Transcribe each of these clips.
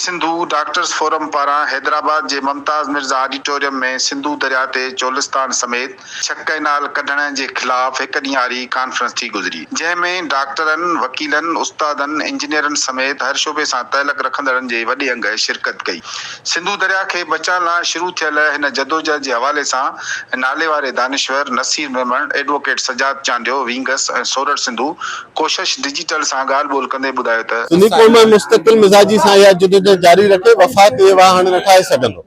Sindhu doctors forum पारा हैदराबाद के Mumtaz Mirza auditorium में सिंधु दरिया ते चोलिस्तान समेत 6 कैनाल कढण के खिलाफ एक ॾींहं वारी कॉन्फ्रेंस थी गुजरी, जंहिंमें डॉक्टरनि, वकीलनि, उस्तादनि, इंजीनियरनि समेत हर शोबे सां तअल्लुक़ रखंदड़नि जे वॾे अंग शिरकत कई। सिंधु दरिया के बचाइण लाइ शुरू थियल हिन जदोजहद के हवाले सां नाले वारे दानिश्वर, नसीर मेमण, एडवोकेट सजाद चांडियो, विंगस ऐं सोरठ सिंधु कोशिश डिजिटल सां ॻाल्हि ॿोल कंदे ॿुधायो त सिंधी कौम मुस्तकिल मिजाजी सां इहा जदोजहद जारी रखे वफ़ाक़ इहे वाह हाणे न ठाहे सघंदो।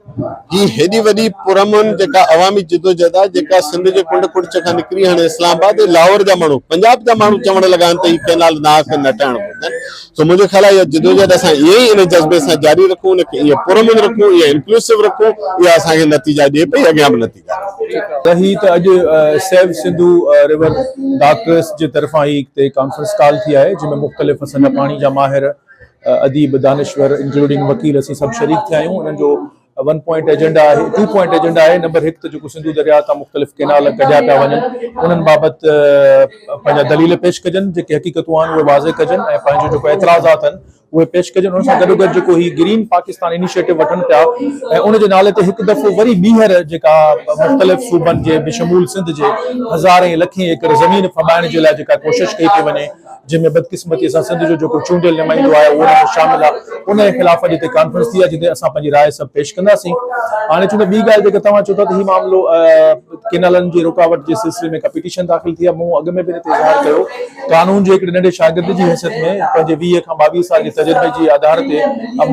जी हेॾी वॾी पुरअमन जेका अवामी जदोजहद आहे, जेका सिंध जे कुंड कुड़च खां निकिरी हाणे इस्लामाबाद ऐं लाहौर जा माण्हू, पंजाब जा माण्हू चवण लॻा आहिनि त ही कैनाल न ठाहिणो घुरिजनि। सो मुंहिंजो ख़्याल आहे इहा जदोजहद असां ईअं ई इन जज़्बे सां जारी रखूं, इनखे ईअं पुरअमन रखूं, इहा इंक्लूसिव रखूं, इहा असांखे नतीजा ॾिए पई, अॻियां बि नतीजा ही त अॼु सेव सिंधु रिवर डॉक्टर्स जे तरफ़ां ही हिते कॉन्फ्रेंस कॉल थी आहे, जंहिंमें मुख़्तलिफ़ असांजा पाणी जा माहिर, अदीब, दानिश्वर, इंक्लूडिंग वकील असीं सभु शरीक थिया आहियूं। उन्हनि जो 1 पॉइंट एजेंडा आहे, 2 पॉइंट एजेंडा आहे। नंबर 1 त जेको सिंधु दरिया तां मुख़्तलिफ़ कैनाल कढिया पिया वञनि, उन्हनि बाबति पंहिंजा दलील पेश कजनि, जेके हक़ीक़तूं आहिनि उहे वाज़े कजनि ऐं पंहिंजो जेको एतिराज़ात आहिनि उहे पेश कजनि। उन सां गॾोगॾु जेको ही ग्रीन पाकिस्तान इनिशिएटिव वठनि पिया ऐं उन जे नाले ते हिकु दफ़ो वरी ॿीहर जेका मुख़्तलिफ़ सूबनि जे बेशमूल सिंध जे हज़ारें लखें एकड़ ज़मीन फॿाइण जे लाइ जेका कोशिश कई पई वञे, जंहिंमें बदकिस्मती सां सिंध जो जेको चूंडियल नुमाइंदो आहे उहो शामिल आहे, उन जे ख़िलाफ़ अॼु हिते कॉन्फ्रेंस थी आहे, जिते असां पंहिंजी राय सभु पेश कंदासीं। हाणे चूंकि ॿी ॻाल्हि जेका तव्हां चओ था त हीउ मामिलो कैनालनि जी रुकावट जे सिलसिले में का पिटीशन दाख़िल थी आहे, मूं अॻु में बि हिते इज़हार कयो, कानून जे हिकिड़े नंढे शागिर्द जी हैसियत में पंहिंजे 20 खां 22 साल जे तजुर्बे जे आधार ते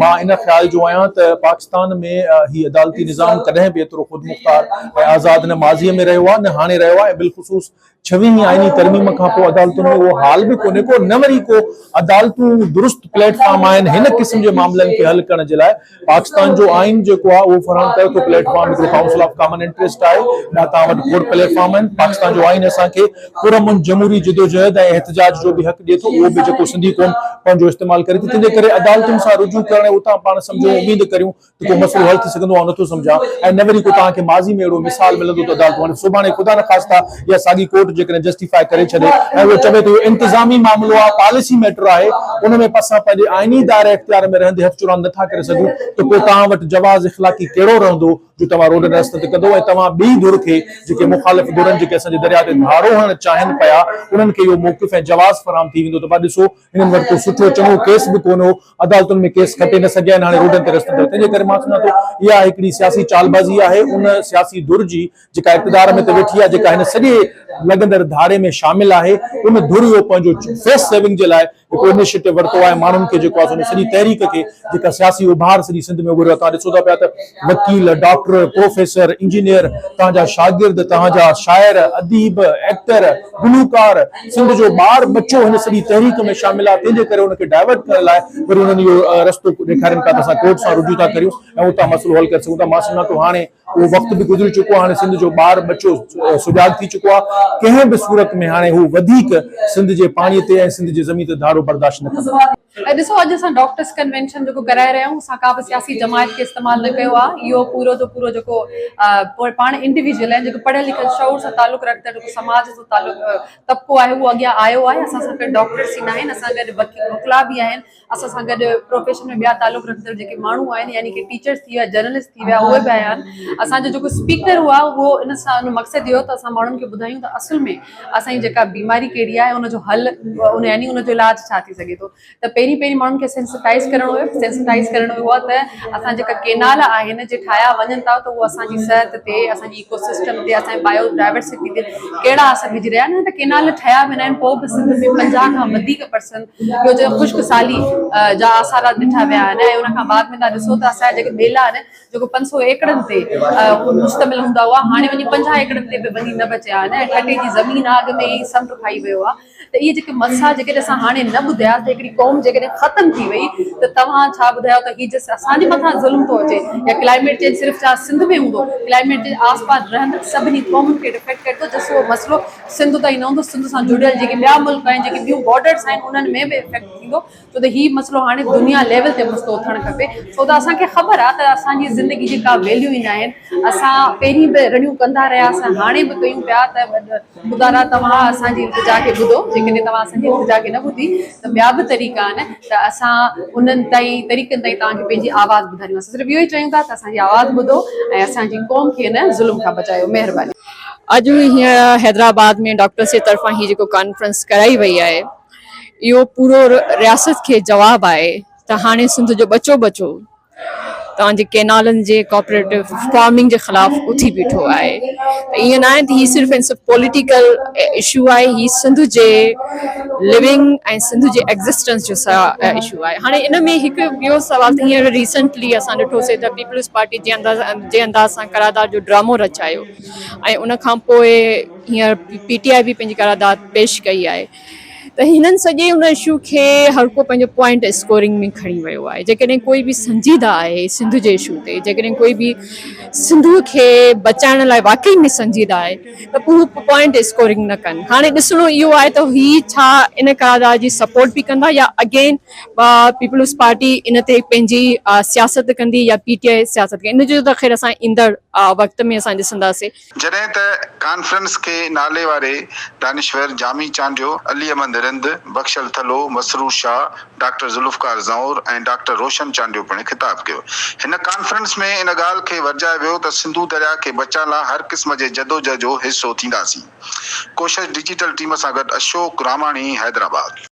मां इन ख़्याल जो आहियां त पाकिस्तान में ही अदालती निज़ाम कॾहिं बि एतिरो ख़ुदमुख्तार ऐं आज़ाद न माज़ीअ में रहियो आहे, न हाणे रहियो आहे। बिलख़ुसूस 26वीं आइनी तरमीम खां पोइ अदालतुनि में उहो हाल बि कोन्हे को, न वरी को अदालतूं दुरुस्त प्लेटफॉर्म आहिनि हिन क़िस्म जे मामलनि खे हल करण जे लाइ। पाकिस्तान जो आइन जेको आहे उहो फराहम करे थो प्लेटफॉर्म, हिकिड़ो काउंसिल ऑफ कॉमन इंटरेस्ट आहे, ॿिया तव्हां वटि कोर्ट प्लेटफॉर्म आहिनि। पाकिस्तान जो आइन असांखे पुरअमन जमहूरी जदोजहद ऐं एहतजाज जो बि हक़ ॾिए थो, उहो बि जेको सिंधी क़ौम पंहिंजो इस्तेमालु करे थी। तंहिंजे करे अदालतुनि सां रुजू करण, उतां पाण सम्झो उम्मीद करियूं त को मसइलो हल थी सघंदो आहे, नथो सम्झां। ऐं न वरी को तव्हांखे माज़ी में अहिड़ो मिसाल मिलंदो त अदालतूं हाणे सुभाणे ख़ुदा न ख़ास्ता या साॻी कोर्ट जेकॾहिं जस्टिफाई करे छॾे ऐं उहो चवे थो इंतिज़ामी मामिलो आहे, पॉलिसी मैटर आहे, उन में असां पंहिंजे आइनी दायरे इख्तियार में रहंदे हथ चुरांद नथा करे सघूं, त पोइ तव्हां वटि जवाज़ इख़लाक़ी कहिड़ो रहंदो जो तव्हां रोड रस्ते ते कंदो ऐं तव्हां ॿी धुर खे, जेके मुख़ालिफ़ धुरनि जेके असांजे दरिया ते धारो हणणु चाहिनि पिया, उन्हनि खे इहो मौक़िफ़ ऐं जवाज़ फराहम थी वेंदो। त पाण ॾिसो हिननि वटि को सुठो चङो केस बि कोन हो, अदालतुनि में केस खटे न सघिया आहिनि, हाणे रोडनि ते रस्तनि ते। तंहिंजे करे मां सम्झां थो इहा हिकिड़ी सियासी चालबाज़ी आहे, उन सियासी धुर जी जेका इक़्तिदार में त वेठी आहे, जेका हिन सॼे लॻंदड़ धारे में शामिल आहे, उन धुर जो पंहिंजो फेस सेविंग जे लाइ हिकु इनिशिएटिव वरितो आहे। माण्हुनि खे जेको आहे सॼी तहरीक खे, जेका सियासी उभार सॼी सिंध में उभरियो आहे, तव्हां ॾिसो था पिया त वकील, डॉक्टर, प्रोफेसर, इंजीनियर, तव्हांजा शागिर्द, तव्हांजा शाइर, अदीब, एक्टर, गुलूकार, सिंध जो ॿार बच्चो हिन सॼी तहरीक में शामिल आहे। तंहिंजे करे हुनखे डाइवर्ट करण लाइ वरी हुननि इहो रस्तो ॾेखारनि पिया त असां कोर्ट सां रुजू था करियूं ऐं उतां मसइलो हल करे सघूं था। मां सम्झां थो हाणे उहो वक़्तु बि गुज़री चुको आहे, हाणे सिंध जो ॿार बच्चो सुजाॻ थी चुको आहे। कंहिं बि सूरत में हाणे हू वधीक सिंध जे पाणीअ ते ऐं सिंध जे ज़मीन ते धारो बर्दाश्त न कंदो। ॾिसो अॼु असां डॉक्टर्स कन्वेंशन जेको कराए रहिया आहियूं, असां का बि सियासी जमायत खे इस्तेमालु न कयो आहे। इहो पूरो जो पूरो जेको पाण इंडिविजुअल आहे, जेको पढ़ियल लिखियल शौर सां तालुक़ रखंदड़ जेको समाज जो तबिको आहे, उहो अॻियां आयो आहे। असां सां गॾु डॉक्टर्स ई न आहिनि, असां गॾु वकीला बि आहिनि, असां सां गॾु प्रोफेशन में ॿिया तालुक़ रखंदड़ जेके माण्हू आहिनि, यानी कि टीचर्स थी विया, जर्नलिस्ट थी विया, उहे बि आया आहिनि। असांजो जेको स्पीकर हुआ उहो इन सां मक़सदु इहो त असां माण्हुनि खे ॿुधायूं त असुल में असांजी जेका बीमारी कहिड़ी आहे, उनजो हल यानी उनजो इलाज छा थी सघे थो। त पहिरीं माण्हुनि खे सेंसिटाइज़ करणो हुयो त असां जेका केनाल आहिनि जे ठाहिया वञनि था, त उहो असांजी सिहत ते, असांजी इकोसिस्टम ते, असांजी बायोडाइवर्सिटी ते कहिड़ा असर विझी रहिया आहिनि। त केनाल ठहिया वेंदा आहिनि, पोइ बि सिंध में 50 खां वधीक % इहो जो ख़ुश्क साली जा आसारात ॾिठा विया आहिनि। ऐं उनखां बाद में तव्हां ॾिसो त असांजा जेके ॿेला आहिनि, जेको 500 एकड़नि ते मुश्तमिल हूंदा हुआ, हाणे वञी 50 एकड़नि ते बि वञी न बचिया आहिनि ऐं ठटे जी ज़मीन आग में ई समुंड खाई वियो आहे। त इहे जेके मसइला जेकॾहिं असां हाणे न ॿुधिया, त हिकिड़ी क़ौम जेकॾहिं ख़तमु थी वई, त तव्हां छा ॿुधायो त हीउ जस्ट असांजे मथां ज़ुल्म थो अचे, या क्लाइमेट चेंज सिर्फ़ु छा सिंध में हूंदो, क्लाइमेट चेंज आस पास रहंदड़ सभिनी क़ौमुनि खे डिफेक्ट करे थो, जस्ट उहो मसइलो सिंध ताईं न हूंदो, सिंध सां जुड़ियल जेके ॿिया मुल्क आहिनि, जेके ॿियूं बॉर्डर्स आहिनि, उन्हनि में बि इफेक्ट थींदो। छो त हीउ मसइलो हाणे दुनिया लेवल ते मसइलो थियणु खपे। छो त असांखे ख़बर आहे त असांजी ज़िंदगी जी का वैल्यू ई न आहिनि, असां पहिरीं बि रड़ियूं कंदा रहियासीं, हाणे बि कयूं पिया। त ॿुधारा तव्हां असांजी इल्तिजा खे ॿुधो, जेकॾहिं तव्हां असांजी इल्तिजा खे न ॿुधी त ॿिया बि तरीक़ा आहिनि त असां उन्हनि तरीक़नि ताईं तव्हांखे पंहिंजी आवाज़ ॿुधायूं। असां सिर्फ़ु इहो ई चयूं था त असांजी आवाज़ ॿुधो ऐं असांजी क़ौम खे न ज़ुल्म खां बचायो। महिरबानी। अॼु हींअर हैदराबाद में डॉक्टर्स जे तरफ़ां ही जेको कॉन्फ्रेंस कराई वई आहे, इहो पूरो रियासत खे जवाबु आहे त हाणे सिंध जो बचो बचो तव्हांजे केनालनि जे कोऑपरेटिव फार्मिंग जे ख़िलाफ़ उथी बीठो आहे। त ईअं न आहे त हीअ सिर्फ़ु ऐं सिर्फ़ु पॉलिटिकल इशू आहे, हीअ सिंध जे लिविंग ऐं सिंध जे एग्ज़िस्टेंस जो इशू आहे। हाणे इन में हिकु ॿियो सवाल त हींअर रिसेंटली असां ॾिठोसीं त पीपल्स पार्टी जे अंदाज़ सां करारदाद जो ड्रामो रचायो ऐं उन खां पोइ हींअर PTI बि पंहिंजी करारदाद पेश कई आहे। त हिननि सॼे हुन इशू खे हर को पंहिंजो पॉइंट स्कोरिंग में खणी वियो आहे। जेकॾहिं कोई बि संजीदा आहे सिंध जे इशू ते, जेकॾहिं कोई बि सिंध खे बचाइण लाइ वाकई में संजीदा आहे त पूरो पॉइंट स्कोरिंग न कनि। हाणे ॾिसणो इहो आहे त ही छा इन करारदाद जी सपोर्ट बि कंदा या अगेन पीपल्स पार्टी इन ते पंहिंजी सियासत कंदी या PTI सियासत कंदी। इन जो त ख़ैर असां ईंदड़ वक़्त में असां ॾिसंदासीं। जॾहिं त कॉन्फ्रेंस खे नाले वारे दानिश्वर जामी चांडियो, अली अहमद रिंद, बख्शल थलो, मसरूर शाह, डॉक्टर ज़ुल्फ़कार ज़ौर ऐं डॉक्टर रोशन चांडियो पिणु ख़िताब कयो। हिन कॉन्फ्रेंस में इन ॻाल्हि खे वरजायो वियो त सिंधु दरिया खे बचाइण लाइ हर क़िस्म जे जदोजहद जो हिसो थींदासीं। कोशिश डिजिटल टीम सां गॾु अशोक रामाणी, हैदराबाद।